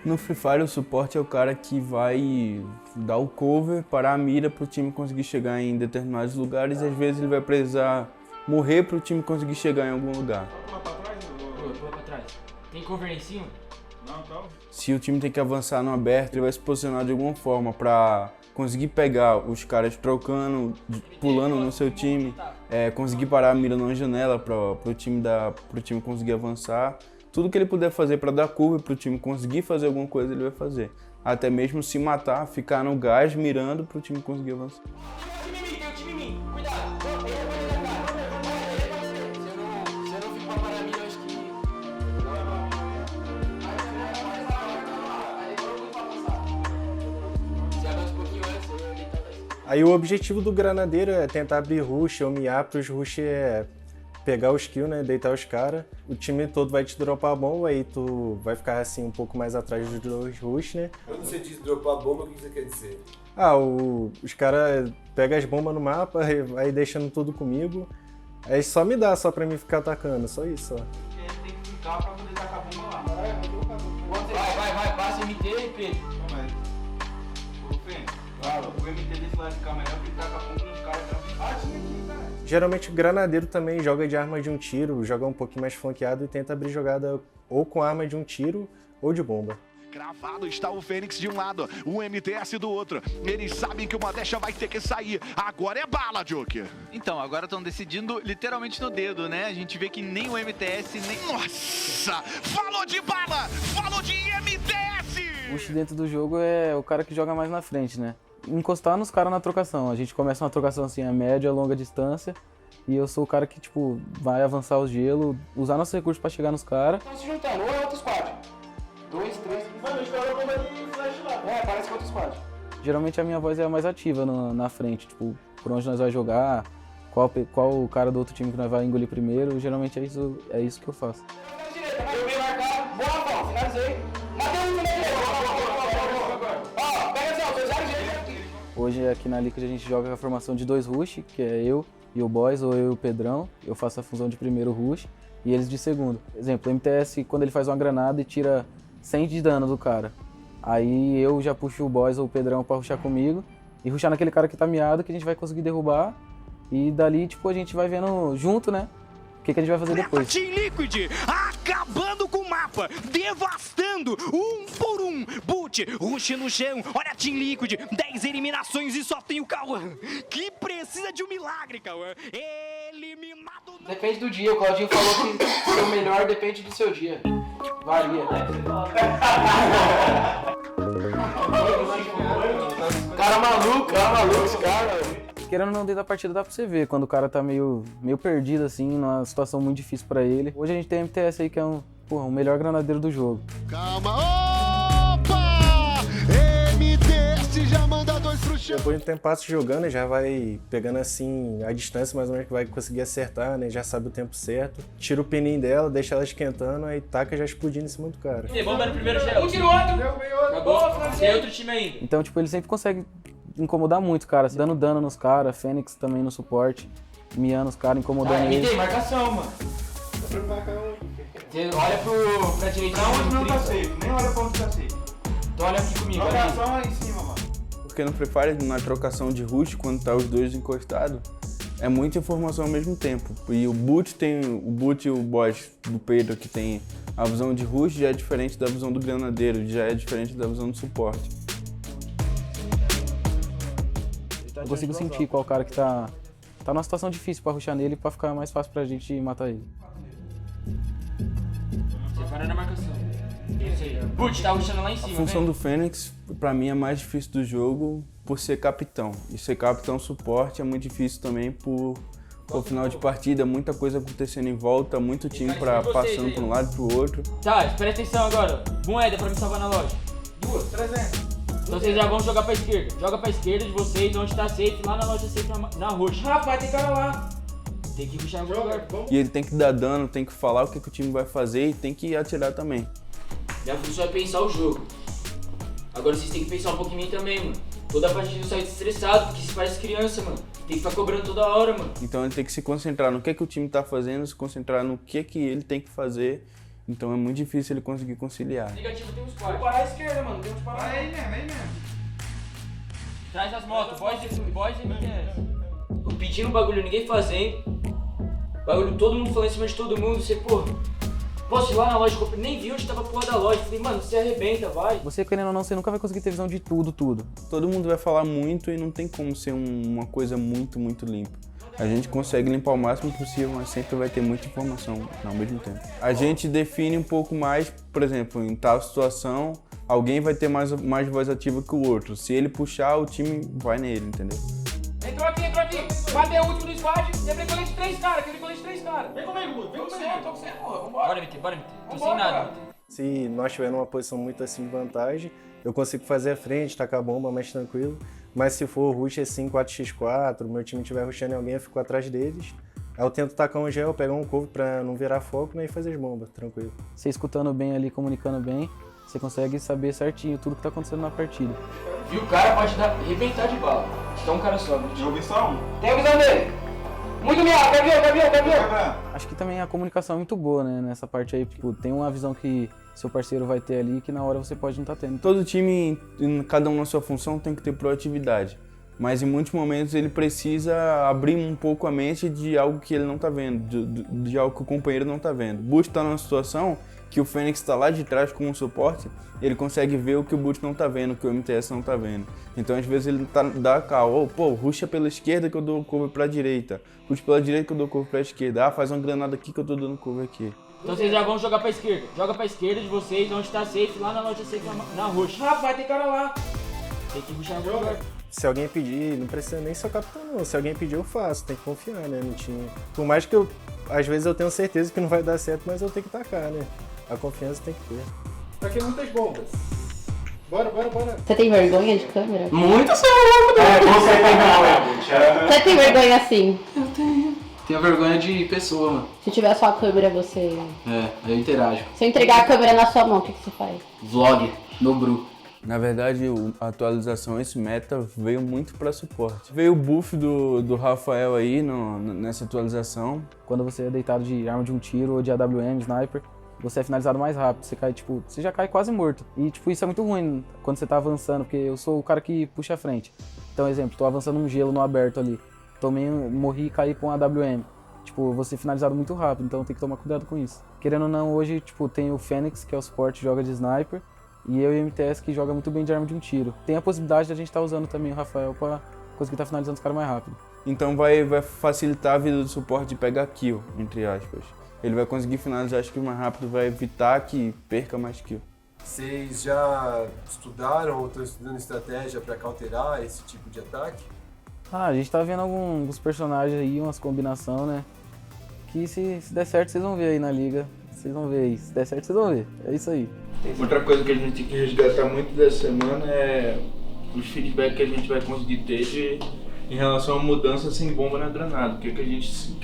No Free Fire, o suporte é o cara que vai dar o cover, parar a mira para o time conseguir chegar em determinados lugares e às vezes ele vai precisar morrer para o time conseguir chegar em algum lugar. Pula pra trás. Tem cover em cima? Não, então. Se o time tem que avançar no aberto, ele vai se posicionar de alguma forma para conseguir pegar os caras trocando, pulando no seu time, conseguir parar a mira numa janela para o time conseguir avançar. Tudo que ele puder fazer para dar curva para o time conseguir fazer alguma coisa, ele vai fazer. Até mesmo se matar, ficar no gás mirando para o time conseguir avançar. Tem um time em mim, cuidado! Se eu não fico pra parar a mira, eu acho que... Se avança um pouquinho antes, eu deitar. Aí o objetivo do granadeiro é tentar abrir rush ou miar para os rush pegar os kills, né, deitar os caras. O time todo vai te dropar a bomba, aí tu vai ficar assim um pouco mais atrás dos dois rush, né? Quando você diz dropar a bomba, o que você quer dizer? Os caras pegam as bombas no mapa, vai deixando tudo comigo. Aí só me dá, só pra mim ficar atacando, só isso, ó. Tem que ficar pra poder tacar a bomba lá. Vai, passa MT e Pedro. Ô, Fê, o MT desse lado ficar melhor porque taca a bomba nos caras já. Geralmente o granadeiro também joga de arma de um tiro, joga um pouquinho mais flanqueado e tenta abrir jogada ou com arma de um tiro ou de bomba. Cravado está o Fênix de um lado, o MTS do outro. Eles sabem que o Modéstia vai ter que sair. Agora é bala, Joker. Então, agora estão decidindo literalmente no dedo, né? A gente vê que nem o MTS, nem... Nossa! Falou de bala! Falou de MTS! O Rush dentro do jogo é o cara que joga mais na frente, né? Encostar nos caras na trocação. A gente começa uma trocação assim, a média, a longa distância. E eu sou o cara que, tipo, vai avançar o gelo, usar nossos recursos pra chegar nos caras. Estão se juntando, ou é outro squad. 2, 3... Mano, estourou a bomba de flash lá. Parece que é outro squad. Geralmente a minha voz é a mais ativa na frente, tipo, por onde nós vamos jogar, qual o cara do outro time que nós vai engolir primeiro. Geralmente é isso que eu faço. Eu vim marcar, boa bom, finalizei. Matei um também. Ó, pega essa, 2 0 Hoje aqui na Liquid a gente joga com a formação de 2 rush, que é eu e o Boys, ou eu e o Pedrão. Eu faço a função de primeiro rush e eles de segundo. Exemplo, o MTS, quando ele faz uma granada e tira 100 de dano do cara, aí eu já puxo o Boys ou o Pedrão pra rushar comigo e rushar naquele cara que tá miado, que a gente vai conseguir derrubar. E dali, tipo, a gente vai vendo junto, né, o que a gente vai fazer depois. Team Liquid acabando com o mapa, devastando um por um. Boot, rush no chão, olha a Team Liquid, 10 eliminações e só tem o Cauã, que precisa de um milagre, Cauã. Eliminado não. Depende do dia, o Claudinho falou que o seu melhor depende do seu dia. Varia. Cara maluco, esse cara. Querendo ou não, desde a partida dá pra você ver quando o cara tá meio perdido, assim, numa situação muito difícil pra ele. Hoje a gente tem MTS aí, que é o melhor granadeiro do jogo. Calma, opa! MTS já manda 2 pro chão. Depois de um tempo jogando, já vai pegando assim a distância mais ou menos que vai conseguir acertar, né? Já sabe o tempo certo. Tira o pininho dela, deixa ela esquentando, aí taca já explodindo em cima do cara. Bomba no primeiro gel. Um tira o outro. Acabou. Tem outro time ainda. Então, tipo, ele sempre consegue incomodar muito, cara, dando dano nos caras, Fênix também no suporte, miando os caras, incomodando Me eles. tem marcação, mano. Você olha pra direita. Não, não tá safe. Nem olha pra onde tá safe. Então olha aqui comigo. Marcação lá em cima, mano. Porque no Free Fire, na trocação de rush, quando tá os dois encostados, é muita informação ao mesmo tempo. E o boot e o boss do Pedro, que tem a visão de rush, já é diferente da visão do granadeiro, já é diferente da visão do suporte. Eu consigo sentir qual cara que tá numa situação difícil pra rushar nele, pra ficar mais fácil pra gente matar ele. Separa na marcação. Isso aí. Boot, tá rushando lá em cima. A função do Fênix, pra mim, é mais difícil do jogo por ser capitão. E ser capitão suporte é muito difícil também por final de partida, muita coisa acontecendo em volta, muito time passando pra um lado e pro outro. Tá, presta atenção agora. Moeda pra me salvar na loja. 300. Então vocês já vão jogar pra esquerda. Joga pra esquerda de vocês, onde tá safe, lá na loja safe, na roxa. Rapaz, tem cara lá. Tem que rushar no lugar. E ele tem que dar dano, tem que falar o que o time vai fazer e tem que atirar também. Minha função é pensar o jogo. Agora vocês têm que pensar um pouquinho em mim também, mano. Toda partida eu saio estressado, porque se parece criança, mano. Tem que ficar cobrando toda hora, mano. Então ele tem que se concentrar no que o time tá fazendo, se concentrar no que ele tem que fazer Então é muito difícil ele conseguir conciliar. Negativo tem um squad. Vou parar a esquerda, mano. Tem que parar. Aí mesmo. Traz as motos, boys e MTS. Pedindo bagulho, ninguém fazendo. Bagulho, todo mundo falando em cima de todo mundo. Você, pô, posso ir lá na loja? Nem vi onde tava a porra da loja. Falei, mano, você arrebenta, vai. Você, querendo ou não, você nunca vai conseguir ter visão de tudo. Todo mundo vai falar muito e não tem como ser uma coisa muito, muito limpa. A gente consegue limpar o máximo possível, mas sempre vai ter muita informação ao mesmo tempo. A gente define um pouco mais, por exemplo, em tal situação, alguém vai ter mais voz ativa que o outro. Se ele puxar, o time vai nele, entendeu? Entrou aqui. Bateu o último do squad. Quebrei colete de 3 caras. Vem comigo, tô com você, porra. Vambora. Bora, MT, bora, MT. Tô sem nada, MT. Se nós estivermos numa posição muito assim de vantagem, eu consigo fazer a frente, tacar a bomba mais tranquilo. Mas se for rush assim, 4x4, o meu time estiver rushando em alguém, eu fico atrás deles. Aí eu tento tacar um gel, pegar um cover pra não virar foco, né, e fazer as bombas, tranquilo. Você escutando bem ali, comunicando bem, você consegue saber certinho tudo que tá acontecendo na partida. E o cara pode arrebentar de bala. Então um cara só, viu? Eu vi só um. Tem a visão dele. Muito miado, caminhão. Acho que também a comunicação é muito boa, né, nessa parte aí. Tipo, tem uma visão que seu parceiro vai ter ali que na hora você pode não estar tendo. Todo time, cada um na sua função, tem que ter proatividade. Mas em muitos momentos ele precisa abrir um pouco a mente de algo que ele não tá vendo, de algo que o companheiro não tá vendo. O Boost tá numa situação que o Fênix tá lá de trás como um suporte, ele consegue ver o que o Boost não tá vendo, o que o MTS não tá vendo. Então às vezes ele dá caô, pô, rusha pela esquerda que eu dou cover pra direita, rusha pela direita que eu dou cover pra esquerda, faz uma granada aqui que eu tô dando cover aqui. Então vocês já vão jogar pra esquerda. Joga pra esquerda de vocês, onde tá safe, lá na loja safe, na roxa. Rapaz, tem cara lá. Tem que rushar no lugar. Se alguém pedir, não precisa nem ser capitão não. Se alguém pedir, eu faço. Tem que confiar, né, no time. Por mais que às vezes eu tenho certeza que não vai dar certo, mas eu tenho que tacar, né? A confiança tem que ter. Aqui muitas bombas. Bora. Você tem vergonha de câmera? Muito seu louco, né? Você tem vergonha. Você tem vergonha assim? Tenho vergonha de pessoa, mano. Se tiver só a câmera, você... Eu interajo. Se eu entregar a câmera na sua mão, o que você faz? Vlog, no Bru. Na verdade, a atualização, esse meta, veio muito para suporte. Veio o buff do Rafael aí nessa atualização. Quando você é deitado de arma de um tiro ou de AWM, sniper, você é finalizado mais rápido. Você cai, tipo, você já cai quase morto. E, tipo, isso é muito ruim quando você tá avançando, porque eu sou o cara que puxa a frente. Então, exemplo, tô avançando um gelo no aberto ali. Morri e caí com um AWM. Tipo, eu vou ser finalizado muito rápido, então tem que tomar cuidado com isso. Querendo ou não, hoje, tipo, tem o Fênix, que é o suporte, joga de sniper. E eu e o MTS, que joga muito bem de arma de um tiro. Tem a possibilidade de a gente estar usando também o Rafael pra conseguir estar finalizando os caras mais rápido. Então vai facilitar a vida do suporte de pegar kill, entre aspas. Ele vai conseguir finalizar as kills mais rápido, vai evitar que perca mais kill. Vocês já estudaram ou estão estudando estratégia para counterar esse tipo de ataque? A gente tá vendo alguns personagens aí, umas combinações, né? Que se der certo, vocês vão ver aí na liga. Vocês vão ver aí. Se der certo, vocês vão ver. É isso aí. Outra coisa que a gente tem que resgatar muito dessa semana é os feedbacks que a gente vai conseguir ter em relação à mudança sem bomba na granada. O que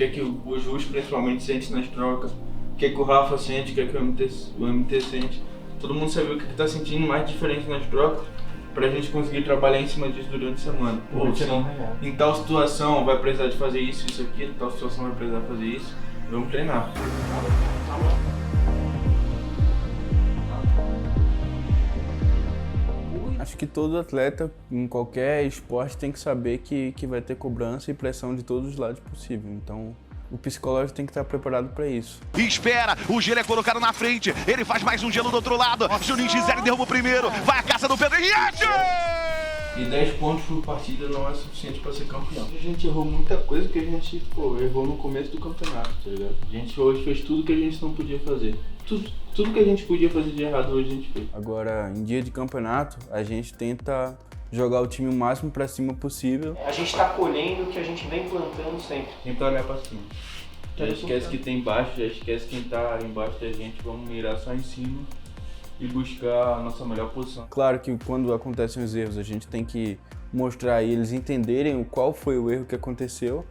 que os Rus principalmente sente nas trocas, o que o Rafa sente, o que o MT sente. Todo mundo sabe o que tá sentindo mais diferente nas trocas, pra gente conseguir trabalhar em cima disso durante a semana. Ou sim, em tal situação vai precisar de fazer isso, isso aqui, em tal situação vai precisar fazer isso, vamos treinar. Acho que todo atleta, em qualquer esporte, tem que saber que vai ter cobrança e pressão de todos os lados possível. Então, o psicológico tem que estar preparado para isso. Espera, o gelo é colocado na frente, ele faz mais um gelo do outro lado, Juninho XL derruba o primeiro, vai a caça do Pedro Henrique! E 10 pontos por partida não é suficiente para ser campeão. A gente errou muita coisa que a gente errou no começo do campeonato, tá ligado? A gente hoje fez tudo que a gente não podia fazer. Tudo que a gente podia fazer de errado hoje a gente fez. Agora, em dia de campeonato, a gente tenta jogar o time o máximo pra cima possível. A gente tá colhendo o que a gente vem plantando sempre. Sempre olhar pra cima. Já esquece que tem embaixo, já esquece quem tá embaixo da gente, vamos mirar só em cima e buscar a nossa melhor posição. Claro que quando acontecem os erros, a gente tem que mostrar e eles entenderem qual foi o erro que aconteceu,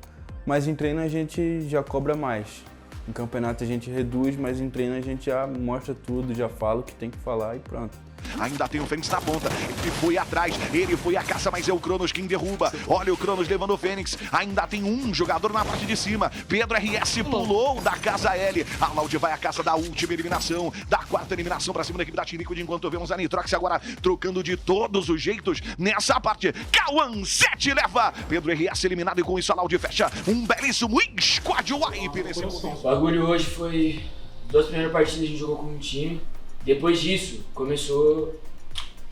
mas em treino a gente já cobra mais. Em campeonato a gente reduz, mas em treino a gente já mostra tudo, já fala o que tem que falar e pronto. Ainda tem o Fênix na ponta. Ele foi atrás, ele foi a caça, mas é o Cronos quem derruba. Olha o Cronos levando o Fênix. Ainda tem um jogador na parte de cima. Pedro RS pulou da casa L. A Loud vai à caça da última eliminação, da quarta eliminação pra cima da equipe da Team Liquid, enquanto vemos a Nitrox agora trocando de todos os jeitos nessa parte. Cauã 7 leva. Pedro RS eliminado e com isso a Loud fecha um belíssimo squad wipe nesse momento. O bagulho hoje foi... 2 primeiras partidas a gente jogou como um time. Depois disso, começou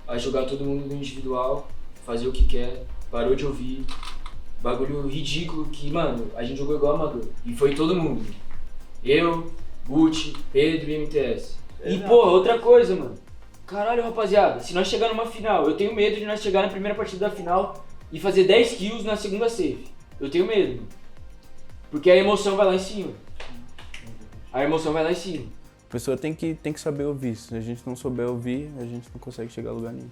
a jogar todo mundo no individual, fazer o que quer, parou de ouvir. Bagulho ridículo que, mano, a gente jogou igual amador. E foi todo mundo. Eu, Gucci, Pedro e MTS. E, porra, outra coisa, mano. Caralho, rapaziada, se nós chegar numa final, eu tenho medo de nós chegar na primeira partida da final e fazer 10 kills na segunda safe. Eu tenho medo, mano. Porque a emoção vai lá em cima. A emoção vai lá em cima. A pessoa tem que saber ouvir. Se a gente não souber ouvir, a gente não consegue chegar a lugar nenhum.